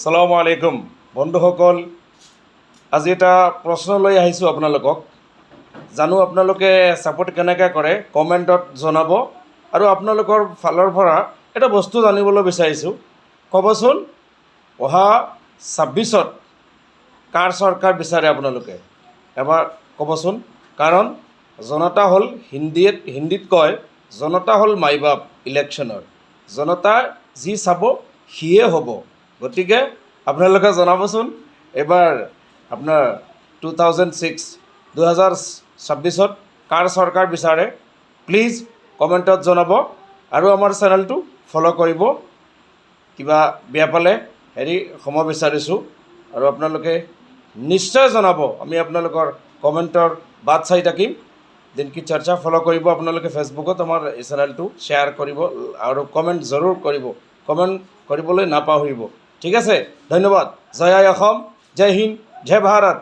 সালামু আলাইকুম বন্ধুসকল, আজি এটা প্ৰশ্ন লৈ আহিছোঁ আপোনালোকক। জানো আপোনালোকে ছাপোৰ্ট কেনেকৈ কৰে, কমেণ্টত জনাব। আৰু আপোনালোকৰ ফালৰ পৰা এটা বস্তু জানিবলৈ বিচাৰিছোঁ। ক'বচোন, অহা 26ত কাৰ চৰকাৰ বিচাৰে আপোনালোকে? এবাৰ ক'বচোন। কাৰণ জনতা হ'ল হিন্দীত কয় জনতা হ'ল মাই বাপ ইলেকশ্যনৰ। জনতা যি চাব সিয়ে হ'ব। গতিকে আপোনালোকে জনাবচোন, এবাৰ আপোনাৰ 2026ত কাৰ চৰকাৰ বিচাৰে? প্লিজ কমেণ্টত জনাব আৰু আমাৰ চেনেলটো ফ'ল' কৰিব। কিবা বেয়া পালে ক্ষমা বিচাৰিছোঁ। আৰু আপোনালোকে নিশ্চয় জনাব, আমি আপোনালোকৰ কমেণ্টৰ বাট চাই থাকিম। দিনকি চৰ্চা ফ'ল' কৰিব আপোনালোকে। ফেচবুকত আমাৰ এই চেনেলটো শ্বেয়াৰ কৰিব আৰু কমেণ্ট জৰুৰ কৰিব। কমেণ্ট কৰিবলৈ নাপাহৰিব। ঠিক আছে, ধন্যবাদ। জয় আই অসম, জয় হিন্দ, জয় ভাৰত।